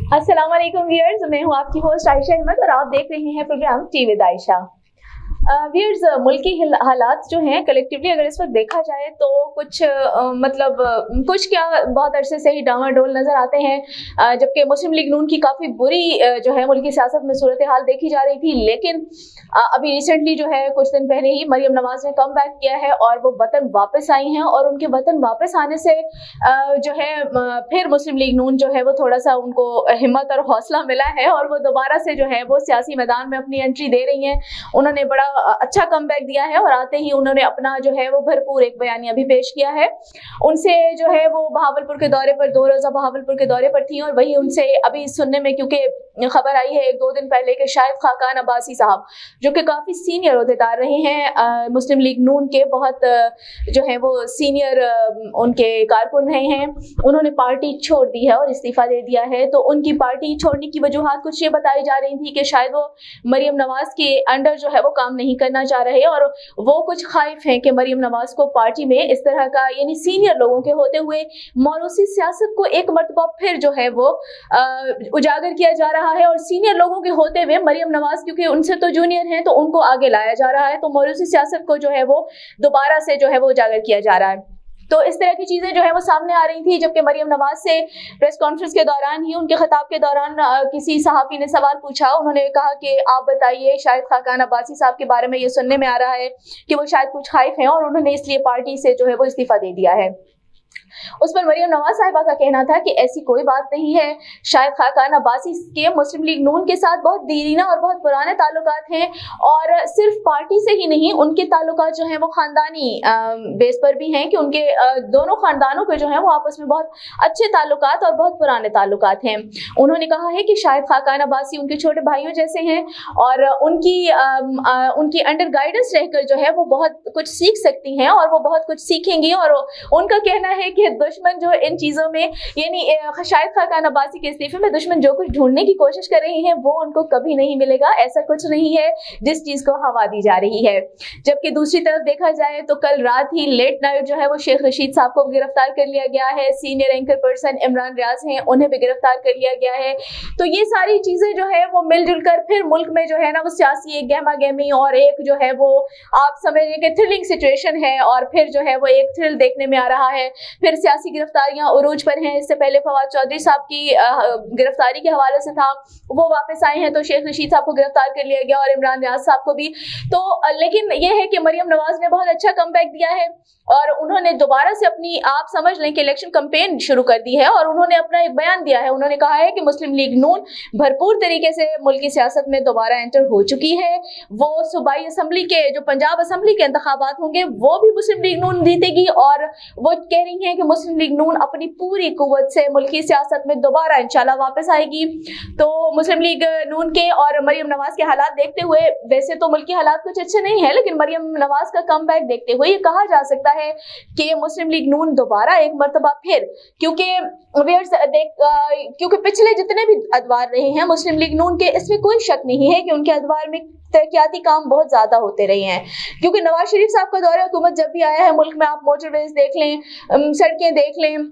अस्सलाम वालेकुम व्यूअर्स, मैं हूँ आपकी होस्ट आयशा अहमद और आप देख रहे हैं programme tea with Ayesha. Viewers, मुल्की हालात जो हैं कलेक्टिवली अगर इस वक्त देखा जाए तो कुछ कुछ क्या बहुत अरसे से ही डामाडोल नजर आते हैं, जबकि मुस्लिम लीग नून की काफ़ी बुरी जो है मुल्की सियासत में सूरत हाल देखी जा रही थी। लेकिन अभी रिसेंटली जो है कुछ दिन पहले ही मरियम नवाज ने कम बैक किया है और वो वतन वापस आई हैं, और उनके वतन वापस आने से जो है फिर मुस्लिम लीग नून जो है वो थोड़ा सा उनको हिम्मत और हौसला मिला है और वो दोबारा से जो है वो सियासी मैदान में अपनी एंट्री दे रही हैं। उन्होंने बड़ा अच्छा कमबैक दिया है और आते ही उन्होंने अपना जो है वो भरपूर एक बयानिया भी पेश किया है। उनसे जो है वो बहावलपुर के दौरे पर 2 रोज़ा बहावलपुर के दौरे पर थी, और वही उनसे अभी सुनने में क्योंकि खबर आई है 1-2 दिन पहले कि शायद खाकान अब्बासी साहब जो कि काफ़ी सीनियर ओहदेदार रहे हैं मुस्लिम लीग नून के, बहुत जो है वो सीनियर उनके कारकुन रहे हैं, उन्होंने पार्टी छोड़ दी है और इस्तीफ़ा दे दिया है। तो उनकी पार्टी छोड़ने की वजूहात कुछ ये बताई जा रही थी कि शायद वो मरियम नवाज के अंडर जो है वो काम नहीं करना चाह रहे, और वो कुछ खाइफ हैं कि मरियम नवाज को पार्टी में इस तरह का यानी सीनियर लोगों के होते हुए मौरूसी सियासत को एक मरतबा फिर जो है वो उजागर किया जा रहा है, और सीनियर लोगों के होते हुए मरियम नवाज क्योंकि उनसे तो जूनियर हैं तो उनको आगे लाया जा रहा है, तो मौरूसी सियासत को जो है वो दोबारा से जो है वो उजागर किया जा रहा है। तो इस तरह की चीजें जो है वो सामने आ रही थी, जबकि मरियम नवाज से प्रेस कॉन्फ्रेंस के दौरान ही उनके खिताब के दौरान किसी सहाफी ने सवाल पूछा। उन्होंने कहा कि आप बताइए, शायद खाकान अब्बासी साहब के बारे में ये सुनने में आ रहा है कि वो शायद कुछ खाइफ हैं और उन्होंने इसलिए पार्टी से जो है वो इस्तीफा दे दिया है। उस पर मरियम नवाज साहिबा का कहना था कि ऐसी कोई बात नहीं है, शायद खाकान अब्बासी के मुस्लिम लीग नून के साथ बहुत दीरीना और बहुत पुराने ताल्लुकात हैं, और सिर्फ पार्टी से ही नहीं उनके ताल्लुकात जो हैं वो खानदानी बेस पर भी हैं कि उनके दोनों खानदानों के जो हैं वो आपस में बहुत अच्छे ताल्लुकात और बहुत पुराने ताल्लुकात हैं। उन्होंने कहा है कि शायद खाकान अब्बासी उनके छोटे भाइयों जैसे हैं और उनकी अंडर गाइडेंस रहकर जो है वो बहुत कुछ सीख सकती हैं और वो बहुत कुछ सीखेंगी, और उनका कहना है कि दुश्मन जो इन चीजों में यानी शायद खाकान अब्बासी के इस्तीफे में दुश्मन जो कुछ ढूंढने की कोशिश कर रही हैं वो उनको कभी नहीं मिलेगा। ऐसा कुछ नहीं है जिस चीज को हवा दी जा रही है। जबकि दूसरी तरफ देखा जाए तो कल रात ही लेट नाइट जो है वो शेख रशीद साहब को गिरफ्तार कर लिया गया है। Senior anchor person Imran Riaz हैं, उन्हें भी गिरफ्तार कर लिया गया है। तो ये सारी चीजें जो है वो मिलजुल कर फिर मुल्क में जो है ना वो सियासी एक गहमा गहमी और एक जो है वो आप समझिए कि थ्रिलिंग सिचुएशन है, और फिर जो है वो एक थ्रिल देखने में आ रहा है। फिर सियासी गिरफ्तारियां उरूज पर हैं। इससे पहले फवाद चौधरी साहब की गिरफ्तारी के हवाले से था, वो वापस आए हैं, तो शेख रशीद साहब को गिरफ्तार कर लिया गया और इमरान रियाज साहब को भी। तो लेकिन यह है कि मरियम नवाज ने बहुत अच्छा कमबैक दिया है और उन्होंने दोबारा से अपनी आप समझ लें कि इलेक्शन कैंपेन शुरू कर दी है, और उन्होंने अपना एक बयान दिया है। उन्होंने कहा है कि मुस्लिम लीग नून भरपूर तरीके से मुल्की सियासत में दोबारा एंटर हो चुकी है। वो सूबाई असम्बली के जो पंजाब असम्बली के इंतखाबात होंगे वो भी मुस्लिम लीग नून जीतेगी, और वो कह रही हैं कि मुस्लिम लीग नून अपनी पूरी कुव्वत से मुल्की सियासत में दोबारा इंशाल्लाह वापस आएगी। तो मुस्लिम लीग नून के और मरियम नवाज के हालात देखते हुए, वैसे तो मुल्की हालात कुछ अच्छे नहीं है, लेकिन मरियम नवाज का कमबैक देखते हुए ये कहा जा सकता है कि मुस्लिम लीग नून दोबारा एक मर्तबा फिर, क्योंकि पिछले जितने भी अदवार रहे हैं मुस्लिम लीग नून के, इसमें कोई शक नहीं है कि उनके अदवार में तरक्याती काम बहुत ज्यादा होते रहे हैं। क्योंकि नवाज शरीफ साहब का दौरे हुकूमत जब भी आया है मुल्क में, आप मोटरवेज देख लें, सड़कें देख लें,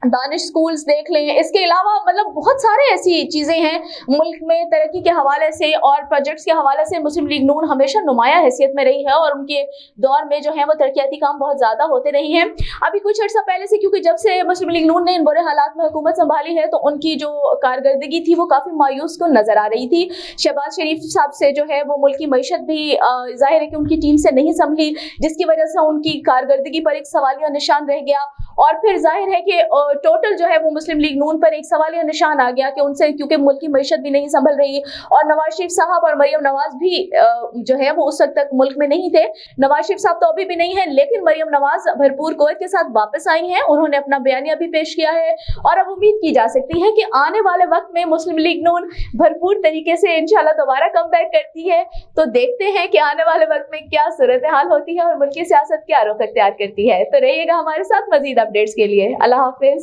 दानिश स्कूल्स देख लें, इसके अलावा मतलब बहुत सारे ऐसी चीज़ें हैं मुल्क में तरक्की के हवाले से और प्रोजेक्ट्स के हवाले से मुस्लिम लीग नून हमेशा नुमाया हैसियत में रही है, और उनके दौर में जो है वो तरक्याती काम बहुत ज़्यादा होते रहे हैं। अभी कुछ अर्सा पहले से, क्योंकि जब से मुस्लिम लीग नून ने इन बुरे हालात में हुकूमत संभाली है तो उनकी जो कारकर्दगी थी वो काफ़ी मायूस को नज़र आ रही थी। शहबाज शरीफ साहब से जो है वो मुल्क की मईशत भी जाहिर है कि उनकी टीम से नहीं संभली, जिसकी वजह से उनकी कारकर्दगी पर एक सवालिया निशान रह गया, और फिर जाहिर है कि टोटल जो है वो मुस्लिम लीग नून पर एक सवालिया निशान आ गया कि उनसे, क्योंकि मुल्क की मईशत भी नहीं संभल रही, और नवाज शरीफ साहब और मरियम नवाज भी जो है वो उस वक्त तक मुल्क में नहीं थे। नवाज शरीफ साहब तो अभी भी नहीं है, लेकिन मरियम नवाज भरपूर कुव्वत के साथ वापस आई हैं। उन्होंने अपना बयानिया भी पेश किया है, और अब उम्मीद की जा सकती है कि आने वाले वक्त में मुस्लिम लीग नून भरपूर तरीके से इंशाल्लाह दोबारा कमबैक करती है। तो देखते हैं कि आने वाले वक्त में क्या सूरत हाल होती है और मुल्क की सियासत क्या रुख अख्तियार करती है। तो रहिएगा हमारे साथ मजीद अपडेट्स के लिए। अल्लाह हाफिज।